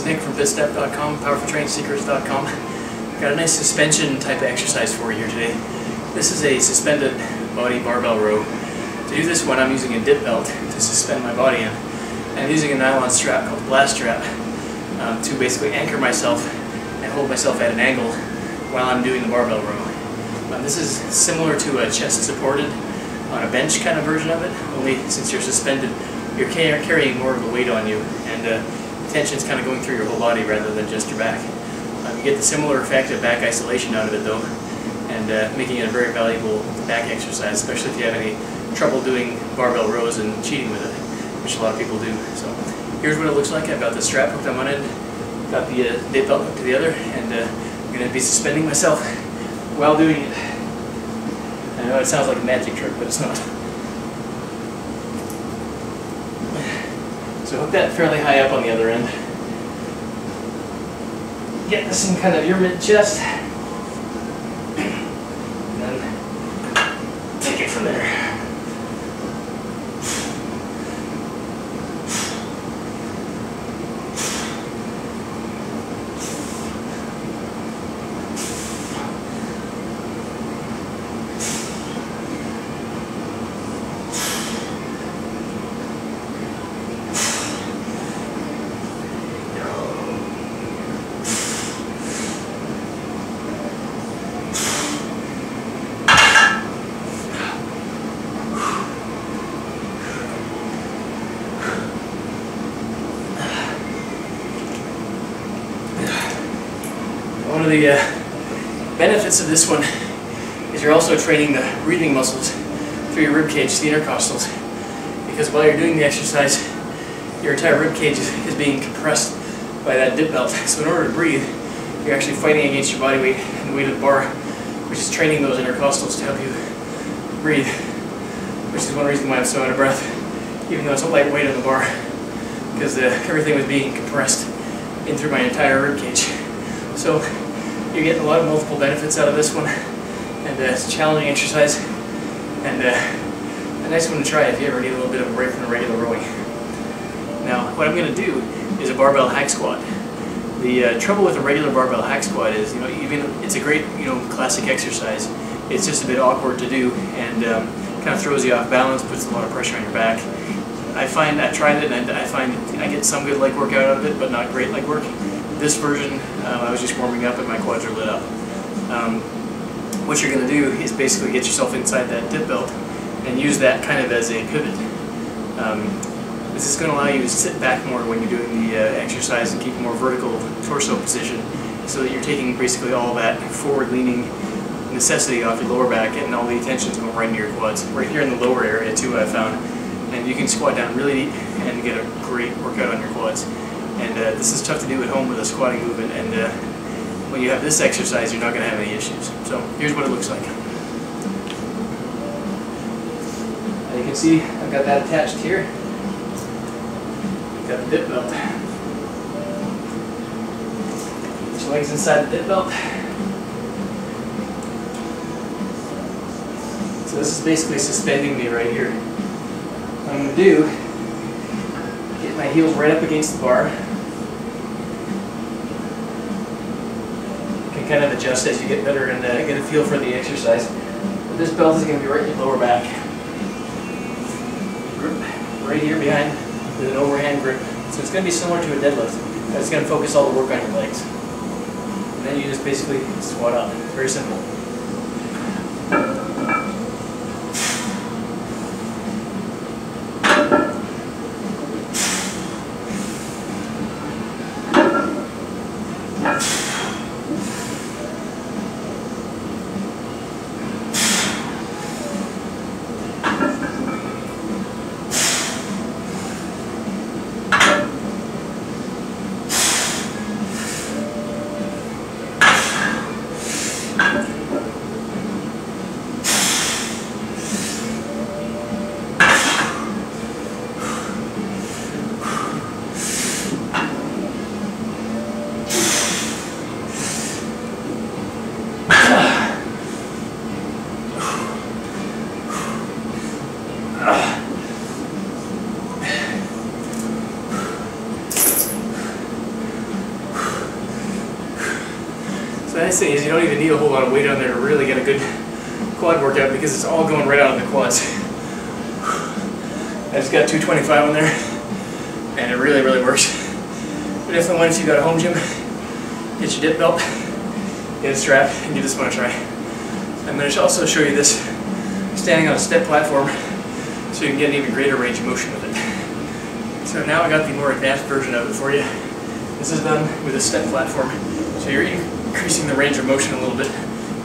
is Nick from fitstep.com, powerfultrainingsecrets.com. Got a nice suspension type of exercise for you here today. This is a suspended body barbell row. To do this one, I'm using a dip belt to suspend my body in. And I'm using a nylon strap called blast strap to basically anchor myself and hold myself at an angle while I'm doing the barbell row. This is similar to a chest supported on a bench kind of version of it, only since you're suspended, you're carrying more of the weight on you, and the tension's kind of going through your whole body rather than just your back. You get the similar effect of back isolation out of it though, and making it a very valuable back exercise, especially if you have any trouble doing barbell rows and cheating with it, which a lot of people do. So here's what it looks like. I've got the strap hooked on one end, got the dip belt hooked to the other, and I'm going to be suspending myself while doing it. I know it sounds like a magic trick, but it's not. So hook that fairly high up on the other end. Get this in kind of your mid-chest. And then take it from there. One of the benefits of this one is you're also training the breathing muscles through your rib cage, the intercostals, because while you're doing the exercise, your entire rib cage is being compressed by that dip belt. So in order to breathe, you're actually fighting against your body weight and the weight of the bar, which is training those intercostals to help you breathe, which is one reason why I'm so out of breath, even though it's a light weight on the bar, because everything was being compressed in through my entire rib cage. So you're getting a lot of multiple benefits out of this one, and it's a challenging exercise, and a nice one to try if you ever need a little bit of a break from the regular rowing. Now, what I'm going to do is a barbell hack squat. The trouble with a regular barbell hack squat is, even it's a great, classic exercise. It's just a bit awkward to do, and kind of throws you off balance, puts a lot of pressure on your back. I've tried it, and I find I get some good leg work out of it, but not great leg work. This version, I was just warming up and my quads are lit up. What you're going to do is basically get yourself inside that dip belt and use that kind of as a pivot. This is going to allow you to sit back more when you're doing the exercise and keep a more vertical torso position, so that you're taking basically all that forward-leaning necessity off your lower back, and all the tension's going right into your quads. Right here in the lower area too, I found. And you can squat down really deep and get a great workout on your quads. And this is tough to do at home with a squatting movement, and when you have this exercise, you're not going to have any issues. So here's what it looks like. As you can see, I've got that attached here. Got the dip belt. Put your legs inside the dip belt. So this is basically suspending me right here. What I'm going to do, get my heels right up against the bar. You can kind of adjust as you get better and get a feel for the exercise. But this belt is going to be right in your lower back. Grip right here behind with an overhand grip. So it's going to be similar to a deadlift. It's going to focus all the work on your legs. And then you just basically squat up. Very simple. nice thing is you don't even need a whole lot of weight on there to really get a good quad workout because it's all going right out of the quads. I just got 225 on there, and it really, really works. But definitely one if you got a home gym, get your dip belt, get a strap, and give this one a try. I'm going to also show you this standing on a step platform so you can get an even greater range of motion with it. So now I got the more advanced version of it for you. This is done with a step platform, so you're increasing the range of motion a little bit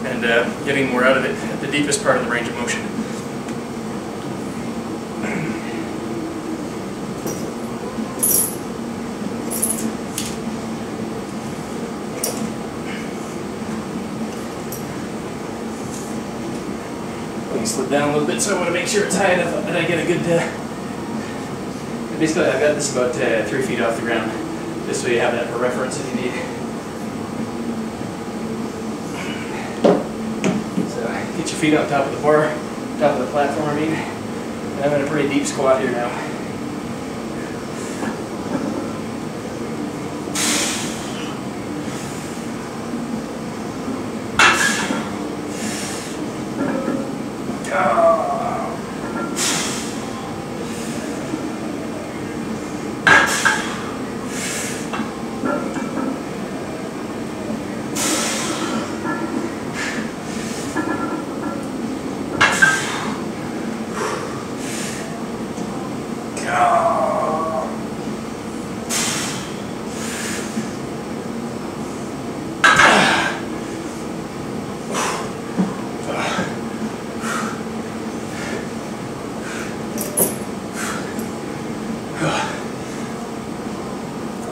and getting more out of it at the deepest part of the range of motion. Let me slip down a little bit, so I want to make sure it's high enough that I get a good... Basically, I've got this about 3 feet off the ground, just so you have that for reference if you need. So get your feet on top of the bar, top of the platform, I mean. And I'm in a pretty deep squat here now.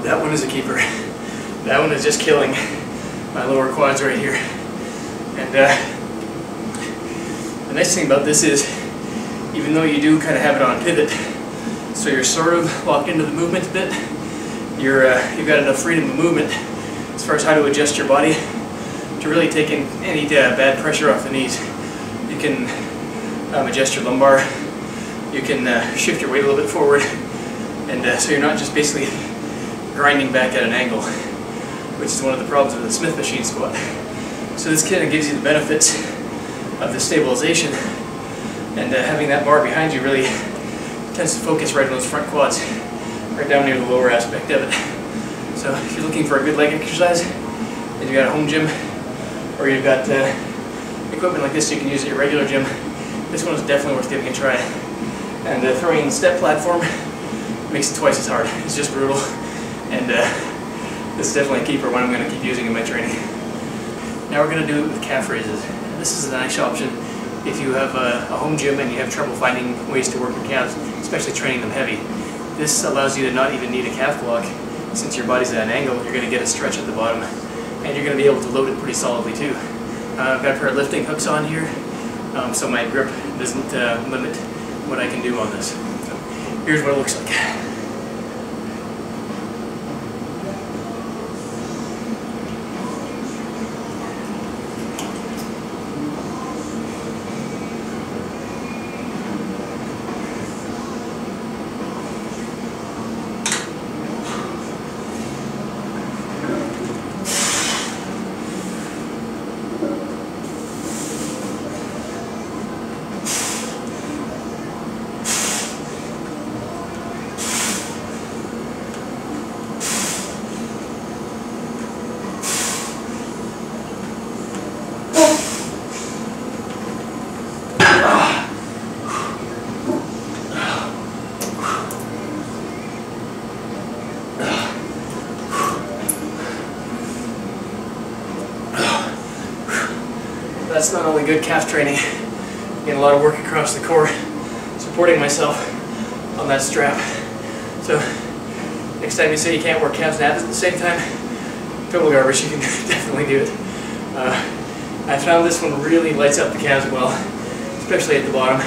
That one is a keeper. That one is just killing my lower quads right here. And the nice thing about this is, even though you do kind of have it on pivot, so you're sort of locked into the movement a bit, you've got enough freedom of movement as far as how to adjust your body to really take in any bad pressure off the knees. You can adjust your lumbar, you can shift your weight a little bit forward, and so you're not just basically grinding back at an angle, which is one of the problems with the Smith machine squat. So this kind of gives you the benefits of the stabilization, and having that bar behind you really tends to focus right on those front quads, right down near the lower aspect of it. So if you're looking for a good leg exercise, and you've got a home gym, or you've got equipment like this you can use at your regular gym, this one is definitely worth giving a try. And throwing in the step platform makes it twice as hard. It's just brutal. And this is definitely a keeper, one I'm going to keep using in my training. Now we're going to do it with calf raises. This is a nice option if you have a home gym and you have trouble finding ways to work your calves, especially training them heavy. This allows you to not even need a calf block. Since your body's at an angle, you're going to get a stretch at the bottom, and you're going to be able to load it pretty solidly too. I've got a pair of lifting hooks on here, so my grip doesn't limit what I can do on this. So here's what it looks like. That's not only good calf training, getting a lot of work across the core, supporting myself on that strap. So next time you say you can't work calves and abs at the same time, total garbage, you can definitely do it. I found this one really lights up the calves well, especially at the bottom.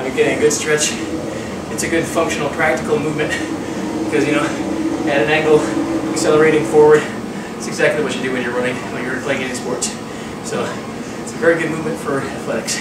You're getting a good stretch. It's a good functional, practical movement because, you know, at an angle, accelerating forward, it's exactly what you do when you're running, when you're playing any sports. So it's a very good movement for athletics.